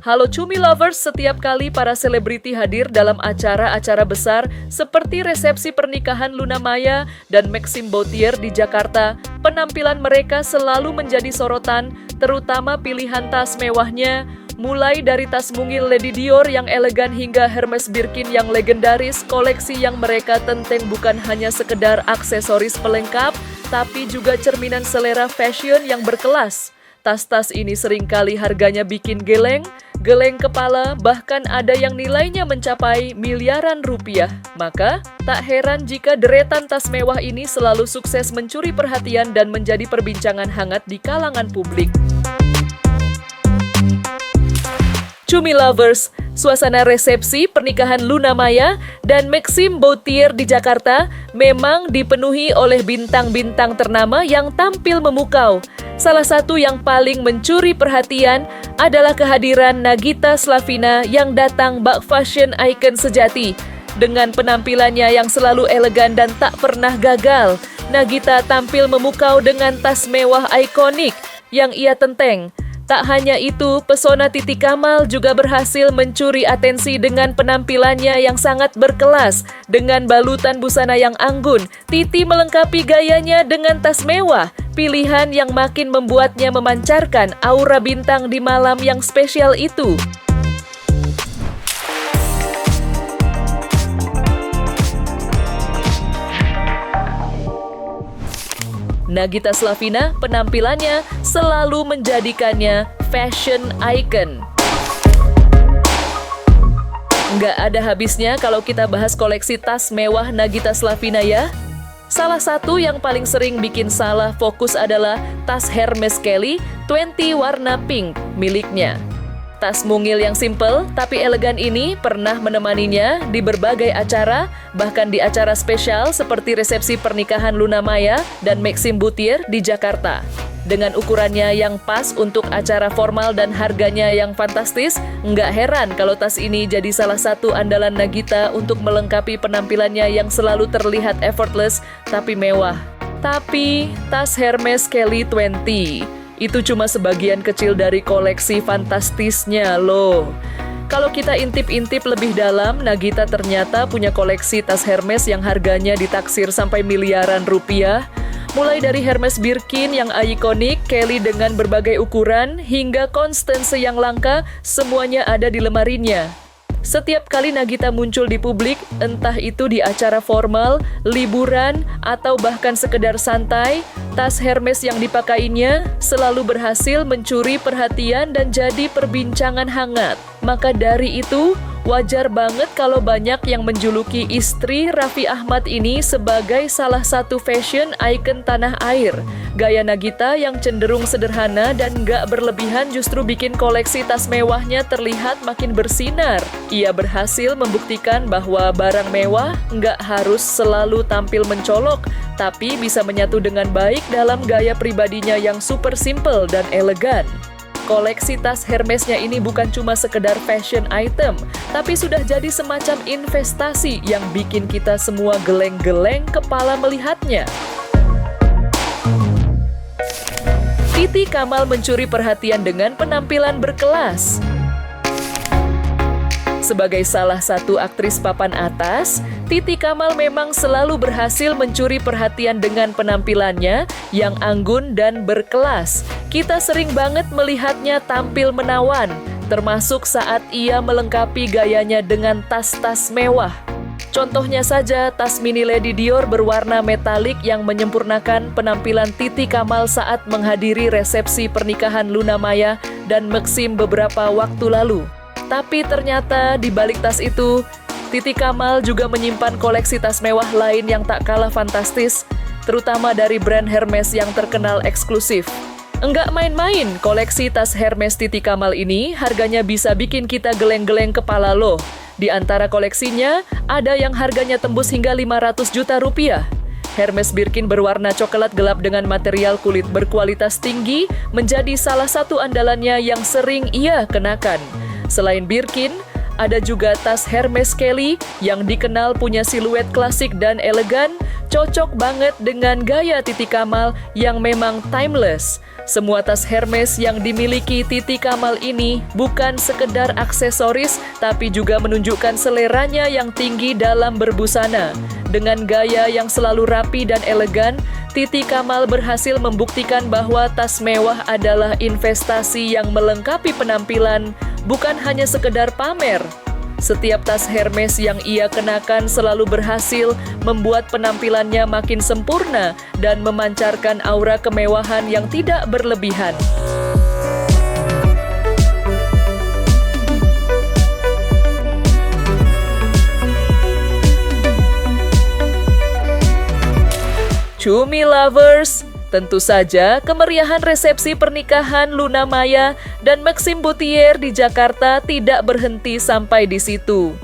Halo Cumi Lovers, setiap kali para selebriti hadir dalam acara-acara besar seperti resepsi pernikahan Luna Maya dan Maxim Bautier di Jakarta, penampilan mereka selalu menjadi sorotan, terutama pilihan tas mewahnya, mulai dari tas mungil Lady Dior yang elegan hingga Hermes Birkin yang legendaris. Koleksi yang mereka tenteng bukan hanya sekedar aksesoris pelengkap, tapi juga cerminan selera fashion yang berkelas. Tas-tas ini seringkali harganya bikin geleng kepala, bahkan ada yang nilainya mencapai miliaran rupiah. Maka, tak heran jika deretan tas mewah ini selalu sukses mencuri perhatian dan menjadi perbincangan hangat di kalangan publik. Cumi Lovers, suasana resepsi pernikahan Luna Maya dan Maxim Bautier di Jakarta memang dipenuhi oleh bintang-bintang ternama yang tampil memukau. Salah satu yang paling mencuri perhatian adalah kehadiran Nagita Slavina yang datang bak fashion icon sejati. Dengan penampilannya yang selalu elegan dan tak pernah gagal, Nagita tampil memukau dengan tas mewah ikonik yang ia tenteng. Tak hanya itu, pesona Titi Kamal juga berhasil mencuri atensi dengan penampilannya yang sangat berkelas. Dengan balutan busana yang anggun, Titi melengkapi gayanya dengan tas mewah, pilihan yang makin membuatnya memancarkan aura bintang di malam yang spesial itu. Nagita Slavina, penampilannya selalu menjadikannya fashion icon. Nggak ada habisnya kalau kita bahas koleksi tas mewah Nagita Slavina ya. Salah satu yang paling sering bikin salah fokus adalah tas Hermes Kelly 20 warna pink miliknya. Tas mungil yang simple tapi elegan ini pernah menemaninya di berbagai acara, bahkan di acara spesial seperti resepsi pernikahan Luna Maya dan Maxim Bautier di Jakarta. Dengan ukurannya yang pas untuk acara formal dan harganya yang fantastis, nggak heran kalau tas ini jadi salah satu andalan Nagita untuk melengkapi penampilannya yang selalu terlihat effortless tapi mewah. Tapi tas Hermes Kelly 20 itu cuma sebagian kecil dari koleksi fantastisnya loh. Kalau kita intip-intip lebih dalam, Nagita ternyata punya koleksi tas Hermes yang harganya ditaksir sampai miliaran rupiah. Mulai dari Hermes Birkin yang ikonik, Kelly dengan berbagai ukuran, hingga Constance yang langka, semuanya ada di lemarinya. Setiap kali Nagita muncul di publik, entah itu di acara formal, liburan, atau bahkan sekedar santai, tas Hermes yang dipakainya selalu berhasil mencuri perhatian dan jadi perbincangan hangat. Maka dari itu, wajar banget kalau banyak yang menjuluki istri Raffi Ahmad ini sebagai salah satu fashion icon tanah air. Gaya Nagita yang cenderung sederhana dan gak berlebihan justru bikin koleksi tas mewahnya terlihat makin bersinar. Ia berhasil membuktikan bahwa barang mewah gak harus selalu tampil mencolok, tapi bisa menyatu dengan baik dalam gaya pribadinya yang super simple dan elegan. Koleksi tas Hermesnya ini bukan cuma sekedar fashion item, tapi sudah jadi semacam investasi yang bikin kita semua geleng-geleng kepala melihatnya. Titi Kamal mencuri perhatian dengan penampilan berkelas. Sebagai salah satu aktris papan atas, Titi Kamal memang selalu berhasil mencuri perhatian dengan penampilannya yang anggun dan berkelas. Kita sering banget melihatnya tampil menawan, termasuk saat ia melengkapi gayanya dengan tas-tas mewah. Contohnya saja tas mini Lady Dior berwarna metalik yang menyempurnakan penampilan Titi Kamal saat menghadiri resepsi pernikahan Luna Maya dan Maxim beberapa waktu lalu. Tapi ternyata di balik tas itu, Titi Kamal juga menyimpan koleksi tas mewah lain yang tak kalah fantastis, terutama dari brand Hermes yang terkenal eksklusif. Enggak main-main, koleksi tas Hermes Titi Kamal ini harganya bisa bikin kita geleng-geleng kepala loh. Di antara koleksinya, ada yang harganya tembus hingga 500 juta rupiah. Hermes Birkin berwarna coklat gelap dengan material kulit berkualitas tinggi menjadi salah satu andalannya yang sering ia kenakan. Selain Birkin, ada juga tas Hermes Kelly yang dikenal punya siluet klasik dan elegan, cocok banget dengan gaya Titi Kamal yang memang timeless. Semua tas Hermes yang dimiliki Titi Kamal ini bukan sekedar aksesoris, tapi juga menunjukkan seleranya yang tinggi dalam berbusana. Dengan gaya yang selalu rapi dan elegan, Titi Kamal berhasil membuktikan bahwa tas mewah adalah investasi yang melengkapi penampilan, bukan hanya sekedar pamer. Setiap tas Hermes yang ia kenakan selalu berhasil membuat penampilannya makin sempurna dan memancarkan aura kemewahan yang tidak berlebihan. Cumi lovers, tentu saja kemeriahan resepsi pernikahan Luna Maya dan Maxime Bouthier di Jakarta tidak berhenti sampai di situ.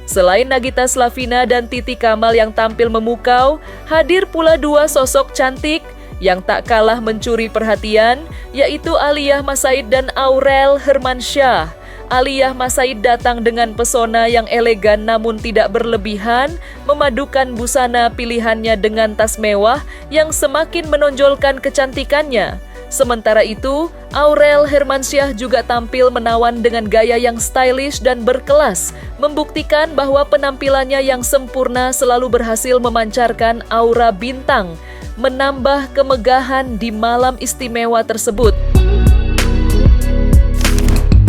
Selain Nagita Slavina dan Titi Kamal yang tampil memukau, hadir pula dua sosok cantik yang tak kalah mencuri perhatian, yaitu Aliyah Masaid dan Aurel Hermansyah. Aliyah Masaid datang dengan pesona yang elegan namun tidak berlebihan, memadukan busana pilihannya dengan tas mewah yang semakin menonjolkan kecantikannya. Sementara itu, Aurel Hermansyah juga tampil menawan dengan gaya yang stylish dan berkelas, membuktikan bahwa penampilannya yang sempurna selalu berhasil memancarkan aura bintang, menambah kemegahan di malam istimewa tersebut.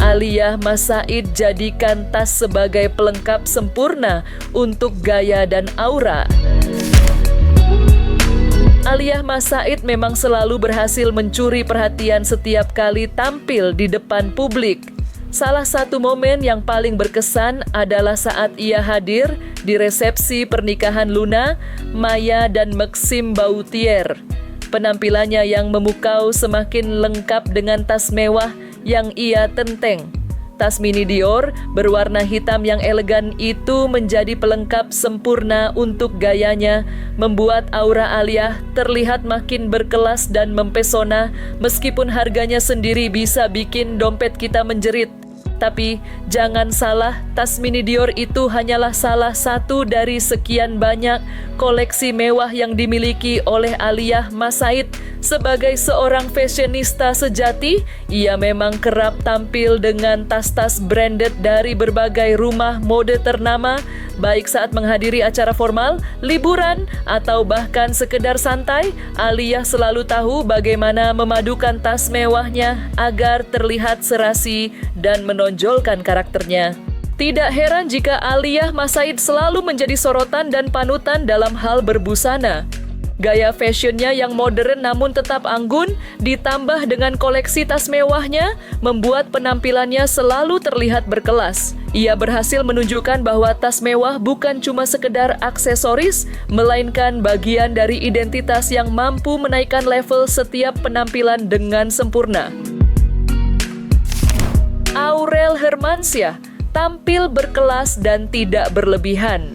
Aliyah Masaid jadikan tas sebagai pelengkap sempurna untuk gaya dan aura. Aliyah Masaid memang selalu berhasil mencuri perhatian setiap kali tampil di depan publik. Salah satu momen yang paling berkesan adalah saat ia hadir di resepsi pernikahan Luna, Maya, dan Maxime Bouthier. Penampilannya yang memukau semakin lengkap dengan tas mewah yang ia tenteng. Tas mini Dior berwarna hitam yang elegan itu menjadi pelengkap sempurna untuk gayanya, membuat aura Aliyah terlihat makin berkelas dan mempesona, meskipun harganya sendiri bisa bikin dompet kita menjerit. Tapi jangan salah, tas mini Dior itu hanyalah salah satu dari sekian banyak koleksi mewah yang dimiliki oleh Aliyah Masaid. Sebagai seorang fashionista sejati, ia memang kerap tampil dengan tas-tas branded dari berbagai rumah mode ternama, baik saat menghadiri acara formal, liburan, atau bahkan sekedar santai. Aliyah selalu tahu bagaimana memadukan tas mewahnya agar terlihat serasi dan menonjolkan karakternya. Tidak heran jika Aliyah Masaid selalu menjadi sorotan dan panutan dalam hal berbusana. Gaya fashionnya yang modern namun tetap anggun, ditambah dengan koleksi tas mewahnya, membuat penampilannya selalu terlihat berkelas. Ia berhasil menunjukkan bahwa tas mewah bukan cuma sekedar aksesoris, melainkan bagian dari identitas yang mampu menaikkan level setiap penampilan dengan sempurna. Aurel Hermansyah tampil berkelas dan tidak berlebihan.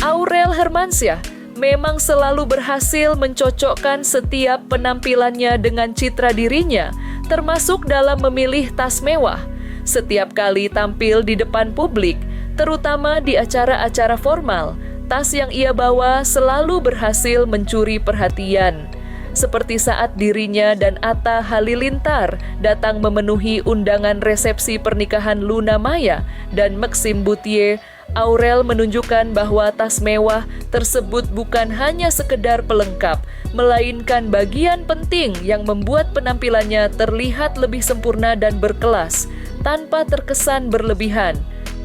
Aurel Hermansyah memang selalu berhasil mencocokkan setiap penampilannya dengan citra dirinya, termasuk dalam memilih tas mewah. Setiap kali tampil di depan publik, terutama di acara-acara formal, tas yang ia bawa selalu berhasil mencuri perhatian. Seperti saat dirinya dan Atta Halilintar datang memenuhi undangan resepsi pernikahan Luna Maya dan Maxime Bouthier, Aurel menunjukkan bahwa tas mewah tersebut bukan hanya sekedar pelengkap, melainkan bagian penting yang membuat penampilannya terlihat lebih sempurna dan berkelas, tanpa terkesan berlebihan.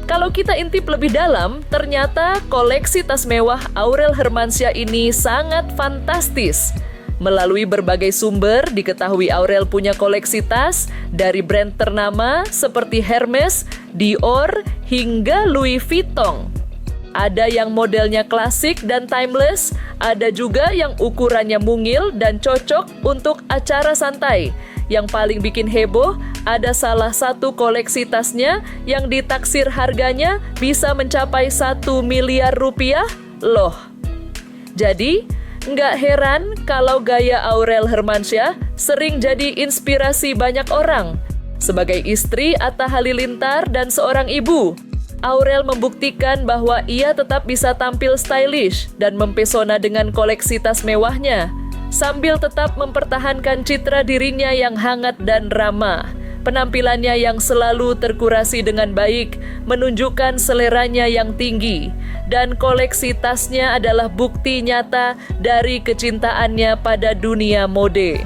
Kalau kita intip lebih dalam, ternyata koleksi tas mewah Aurel Hermansyah ini sangat fantastis. Melalui berbagai sumber, diketahui Aurel punya koleksi tas dari brand ternama seperti Hermes, Dior, hingga Louis Vuitton. Ada yang modelnya klasik dan timeless, ada juga yang ukurannya mungil dan cocok untuk acara santai. Yang paling bikin heboh, ada salah satu koleksi tasnya yang ditaksir harganya bisa mencapai 1 miliar rupiah. Loh, jadi nggak heran kalau gaya Aurel Hermansyah sering jadi inspirasi banyak orang. Sebagai istri Atta Halilintar dan seorang ibu, Aurel membuktikan bahwa ia tetap bisa tampil stylish dan mempesona dengan koleksi tas mewahnya. sambil tetap mempertahankan citra dirinya yang hangat dan ramah. Penampilannya yang selalu terkurasi dengan baik menunjukkan seleranya yang tinggi, dan koleksi tasnya adalah bukti nyata dari kecintaannya pada dunia mode.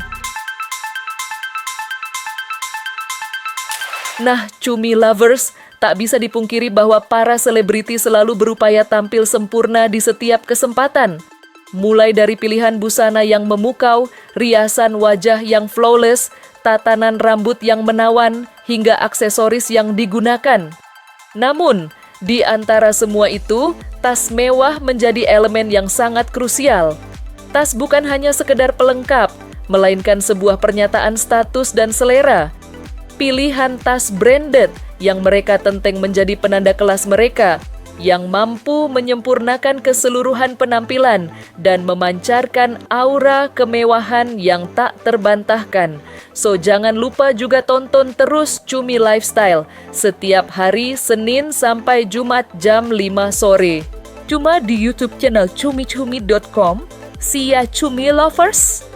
Nah, Cumi Lovers, tak bisa dipungkiri bahwa para selebriti selalu berupaya tampil sempurna di setiap kesempatan. Mulai dari pilihan busana yang memukau, riasan wajah yang flawless, tatanan rambut yang menawan, hingga aksesoris yang digunakan. Namun, di antara semua itu, tas mewah menjadi elemen yang sangat krusial. Tas bukan hanya sekedar pelengkap, melainkan sebuah pernyataan status dan selera. Pilihan tas branded yang mereka tenteng menjadi penanda kelas mereka, yang mampu menyempurnakan keseluruhan penampilan dan memancarkan aura kemewahan yang tak terbantahkan. So, jangan lupa juga tonton terus Cumi Lifestyle setiap hari Senin sampai Jumat jam 5 sore. Cuma di YouTube channel cumicumi.com. See ya Cumi Lovers!